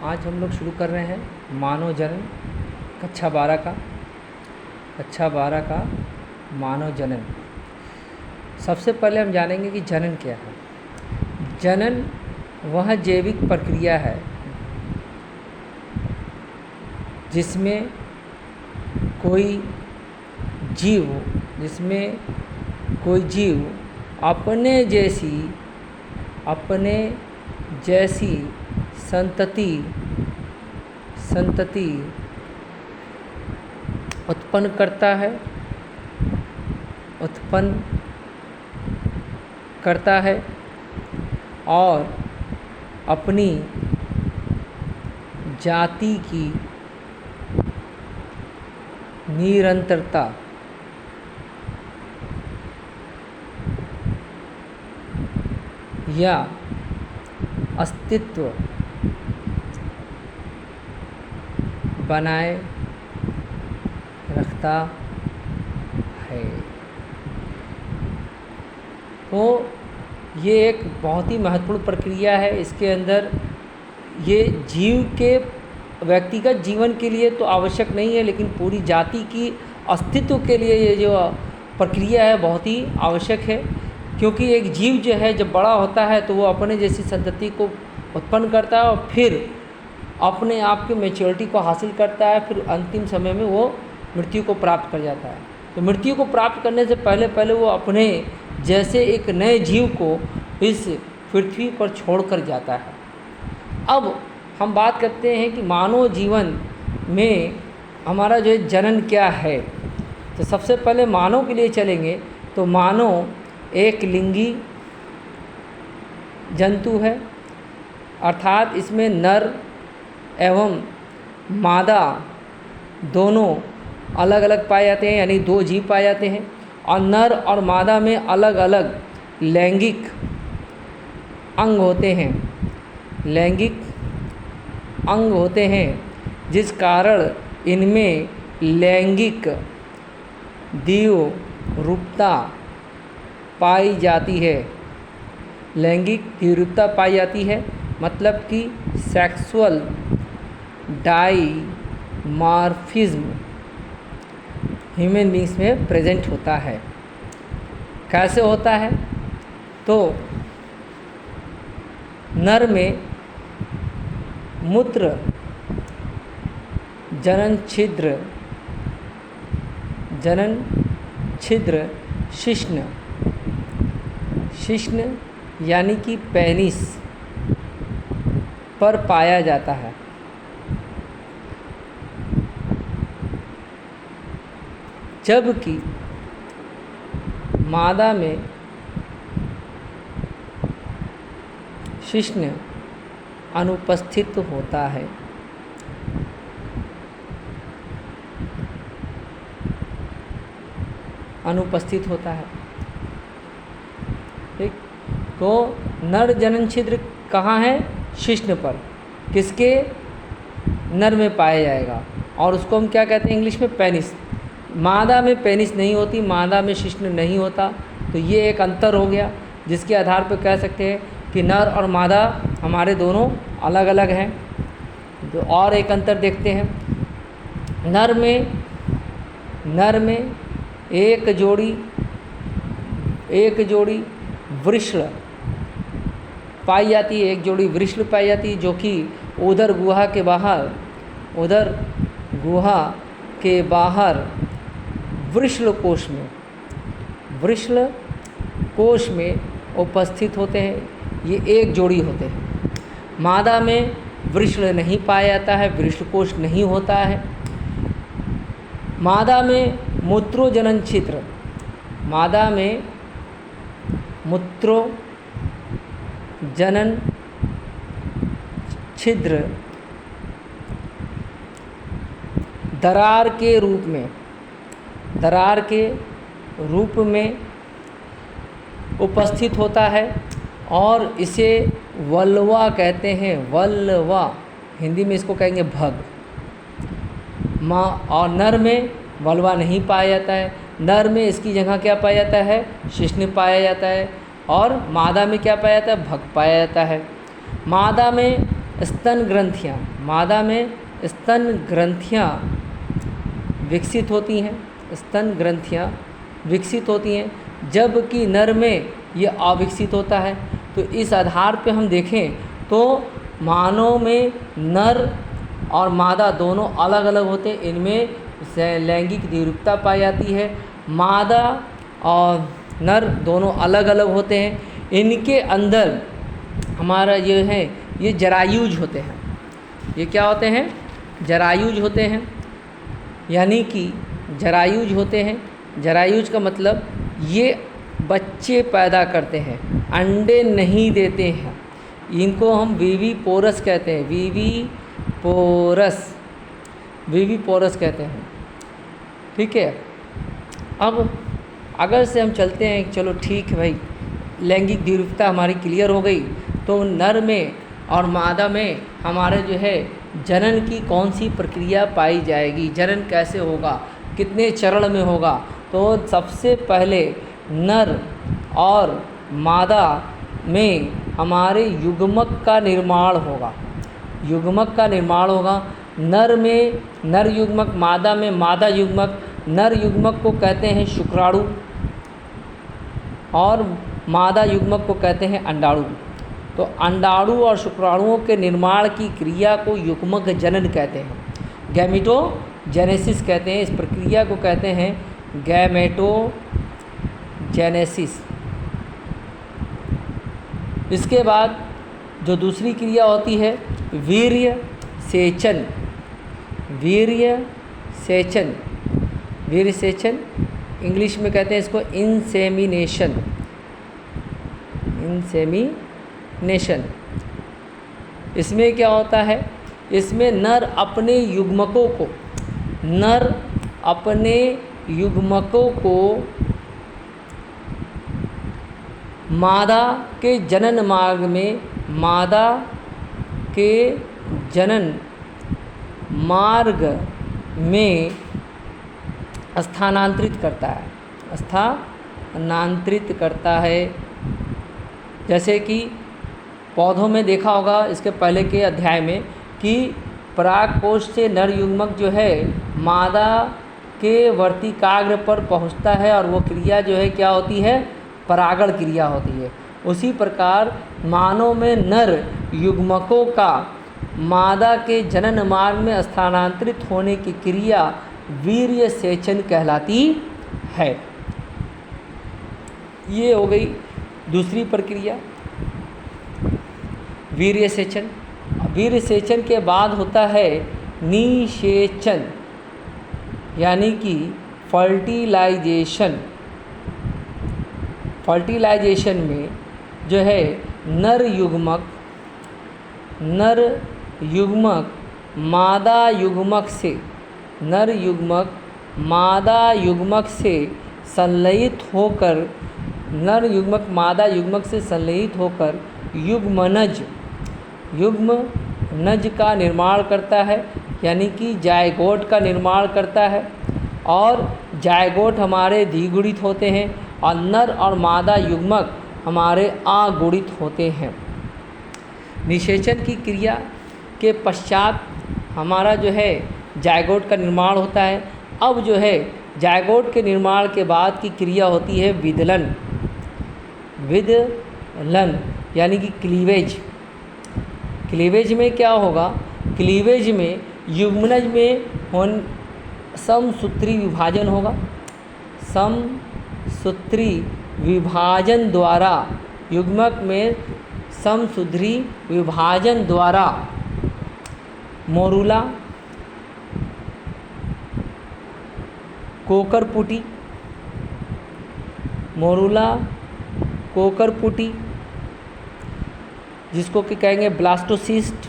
आज हम लोग शुरू कर रहे हैं मानव जनन कक्षा 12 का मानव जनन। सबसे पहले हम जानेंगे कि जनन क्या है। जनन वह जैविक प्रक्रिया है जिसमें कोई जीव अपने जैसी संतति उत्पन्न करता है और अपनी जाति की निरंतरता या अस्तित्व बनाए रखता है। तो ये एक बहुत ही महत्वपूर्ण प्रक्रिया है। इसके अंदर ये जीव के व्यक्तिगत जीवन के लिए तो आवश्यक नहीं है, लेकिन पूरी जाति की अस्तित्व के लिए ये जो प्रक्रिया है बहुत ही आवश्यक है। क्योंकि एक जीव जो है जब बड़ा होता है तो वो अपने जैसी संतति को उत्पन्न करता है और फिर अपने आप के मैच्योरिटी को हासिल करता है, फिर अंतिम समय में वो मृत्यु को प्राप्त कर जाता है। तो मृत्यु को प्राप्त करने से पहले वो अपने जैसे एक नए जीव को इस पृथ्वी पर छोड़कर जाता है। अब हम बात करते हैं कि मानव जीवन में हमारा जो जनन क्या है। तो सबसे पहले मानव के लिए चलेंगे तो मानव एक लिंगी जंतु है, अर्थात इसमें नर एवं मादा दोनों अलग अलग पाए जाते हैं, यानी दो जीव पाए जाते हैं। और नर और मादा में अलग अलग लैंगिक अंग होते हैं, जिस कारण इनमें लैंगिक द्विरूपता पाई जाती है। मतलब कि सेक्सुअल डाइमॉर्फिज्म ह्यूमन बींग्स में प्रेजेंट होता है। कैसे होता है? तो नर में मूत्र जनन छिद्र शिश्न यानी कि पेनिस पर पाया जाता है। जबकि मादा में शिश्न अनुपस्थित होता है। ठीक, तो नर जनन छिद्र कहाँ है? शिश्न पर। किसके? नर में पाया जाएगा और उसको हम क्या कहते हैं इंग्लिश में? पेनिस। मादा में पेनिस नहीं होती, मादा में शिश्न नहीं होता। तो ये एक अंतर हो गया, जिसके आधार पर कह सकते हैं कि नर और मादा हमारे दोनों अलग अलग हैं। तो और एक अंतर देखते हैं। नर में एक जोड़ी वृषण पाई जाती है, जो कि उदर गुहा के बाहर वृषण कोश में उपस्थित होते हैं। ये एक जोड़ी होते हैं। मादा में वृषण नहीं पाया जाता है, वृषण कोश नहीं होता है। मादा में मूत्रो जनन छिद्र दरार के रूप में उपस्थित होता है और इसे वल्वा कहते हैं। वल्वा हिंदी में इसको कहेंगे भग। और नर में वल्वा नहीं पाया जाता है। नर में इसकी जगह क्या पाया जाता है? शिश्न पाया जाता है। और मादा में क्या पाया जाता है? भग पाया जाता है। मादा में स्तन ग्रंथियाँ, मादा में स्तन ग्रंथियाँ विकसित होती हैं, स्तन ग्रंथियाँ विकसित होती हैं, जबकि नर में ये अविकसित होता है। तो इस आधार पे हम देखें तो मानव में नर और मादा दोनों अलग अलग होते हैं, इनमें लैंगिक द्विरूपता पाई जाती है। मादा और नर दोनों अलग अलग होते हैं, इनके अंदर हमारा ये है, ये जरायुज होते हैं। ये क्या होते हैं? जरायुज होते हैं। यानी कि जरायुज होते हैं, जरायुज का मतलब ये बच्चे पैदा करते हैं, अंडे नहीं देते हैं। इनको हम विविपोरस कहते हैं, विविपोरस कहते हैं। ठीक है। अब अगर से हम चलते हैं, चलो ठीक है भाई, लैंगिक द्विरूपता हमारी क्लियर हो गई, तो नर में और मादा में हमारे जो है जनन की कौन सी प्रक्रिया पाई जाएगी, जनन कैसे होगा, कितने चरण में होगा। तो सबसे पहले नर और मादा में हमारे युग्मक का निर्माण होगा, युग्मक का निर्माण होगा। नर में नर युग्मक, मादा में मादा युग्मक। नर युग्मक को कहते हैं शुक्राणु और मादा युग्मक को कहते हैं अंडाणु। तो अंडाणु और शुक्राणुओं के निर्माण की क्रिया को युग्मक जनन कहते हैं, गैमेटोजेनेसिस कहते हैं। इस प्रक्रिया को कहते हैं गैमेटोजेनेसिस। इसके बाद जो दूसरी क्रिया होती है वीर्य सेचन, वीर्य सेचन, वीर्य सेचन, इंग्लिश में कहते हैं इसको इंसेमिनेशन, इंसेमिनेशन। इसमें क्या होता है? इसमें नर अपने युग्मकों को, नर अपने युग्मकों को मादा के जनन मार्ग में, मादा के जनन मार्ग में स्थानांतरित करता है, स्थानांतरित करता है। जैसे कि पौधों में देखा होगा इसके पहले के अध्याय में कि परागकोश से नर युग्मक जो है मादा के वर्तिकाग्र पर पहुंचता है और वो क्रिया जो है क्या होती है? परागण क्रिया होती है। उसी प्रकार मानव में नर युग्मकों का मादा के जनन मार्ग में स्थानांतरित होने की क्रिया वीर्य सेचन कहलाती है। ये हो गई दूसरी प्रक्रिया वीर्य सेचन। वीर्य सेचन के बाद होता है निषेचन, यानी कि फर्टिलाइजेशन। फर्टिलाइजेशन में जो है नर युग्मक मादा युग्मक से, नर युग्मक मादा युग्मक से संलयित होकर, नर युग्मक मादा युग्मक से संलयित होकर युग्मनज का निर्माण करता है, यानी कि जायगोट का निर्माण करता है। और जायगोट हमारे द्विगुणित होते हैं और नर और मादा युग्मक हमारे अगुणित होते हैं। निषेचन की क्रिया के पश्चात हमारा जो है जायगोट का निर्माण होता है। अब जो है जायगोट के निर्माण के बाद की क्रिया होती है विदलन, विदलन यानी कि क्लीवेज। क्लीवेज में क्या होगा? क्लीवेज में युग्मनज में समसूत्री विभाजन होगा। समसूत्री विभाजन द्वारा, युग्मक में समसूत्री विभाजन द्वारा मोरूला, कोकरपुटी, मोरूला कोकरपुटी, जिसको कि कहेंगे ब्लास्टोसिस्ट,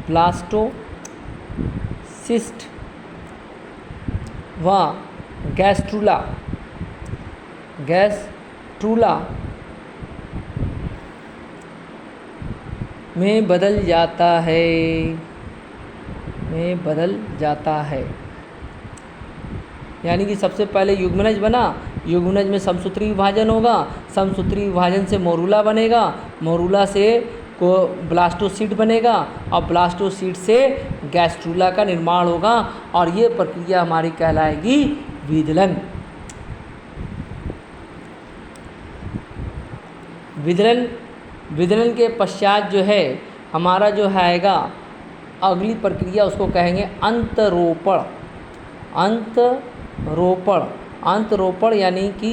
ब्लास्टोसिस्ट व गैस्ट्रूला, गैस्ट्रूला में बदल जाता है, में बदल जाता है। यानी कि सबसे पहले युग्मनज बना, युग्मनज में समसूत्री विभाजन होगा, समसूत्री विभाजन से मोरूला बनेगा, मोरूला से को ब्लास्टोसिस्ट बनेगा और ब्लास्टोसिस्ट से गैस्ट्रूला का निर्माण होगा और ये प्रक्रिया हमारी कहलाएगी विदलन। विदलन के पश्चात जो है हमारा जो आएगा अगली प्रक्रिया उसको कहेंगे अंतरोपण। अंतरोपण यानी कि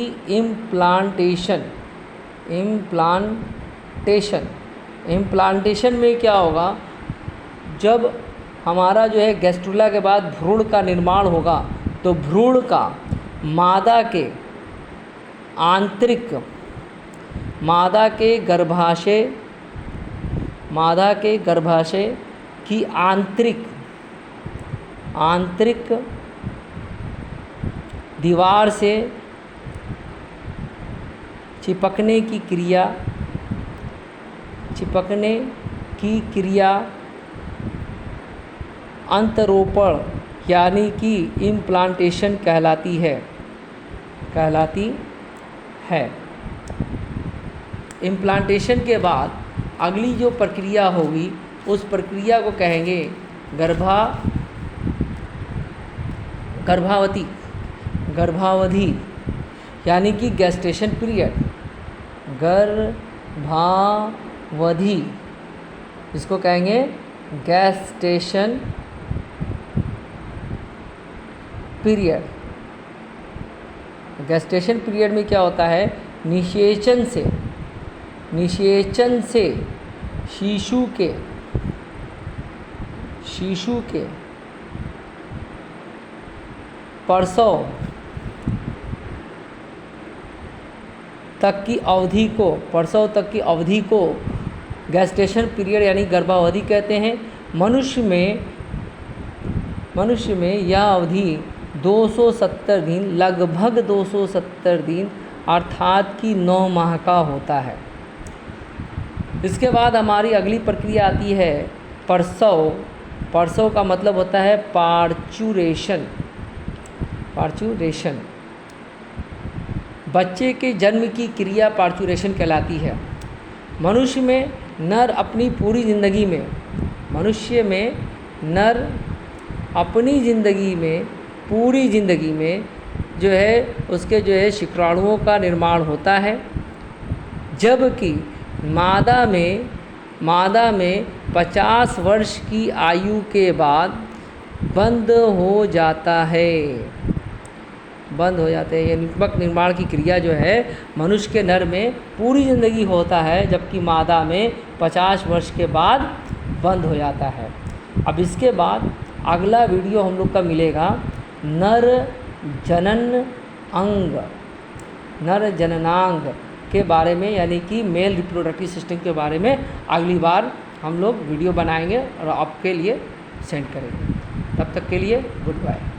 इम्प्लांटेशन में क्या होगा, जब हमारा जो है गैस्ट्रूला के बाद भ्रूण का निर्माण होगा तो भ्रूण का मादा के गर्भाशय की आंतरिक दीवार से चिपकने की क्रिया अंतरोपण यानी कि इम्प्लांटेशन कहलाती है। इम्प्लांटेशन के बाद अगली जो प्रक्रिया होगी उस प्रक्रिया को कहेंगे गर्भावधि यानी कि गेस्टेशन पीरियड। गर्भावधि इसको कहेंगे गेस्टेशन पीरियड। गेस्टेशन पीरियड में क्या होता है, निषेचन से शिशु के प्रसव तक की अवधि को गेस्टेशन पीरियड यानी गर्भावधि कहते हैं। मनुष्य में यह अवधि 270 दिन, लगभग 270 दिन अर्थात कि 9 माह का होता है। इसके बाद हमारी अगली प्रक्रिया आती है प्रसव का मतलब होता है पार्चुरेशन। बच्चे के जन्म की क्रिया पार्चुरेशन कहलाती है। मनुष्य में नर अपनी पूरी ज़िंदगी में पूरी ज़िंदगी में जो है उसके जो है शुक्राणुओं का निर्माण होता है, जबकि मादा में 50 वर्ष की आयु के बाद बंद हो जाता है। ये निम्बक निर्माण की क्रिया जो है मनुष्य के नर में पूरी ज़िंदगी होता है, जबकि मादा में 50 वर्ष के बाद बंद हो जाता है। अब इसके बाद अगला वीडियो हम लोग का मिलेगा नर जननांग के बारे में, यानी कि मेल रिप्रोडक्टिव सिस्टम के बारे में अगली बार हम लोग वीडियो बनाएंगे और आपके लिए सेंड करेंगे। तब तक के लिए गुड बाय।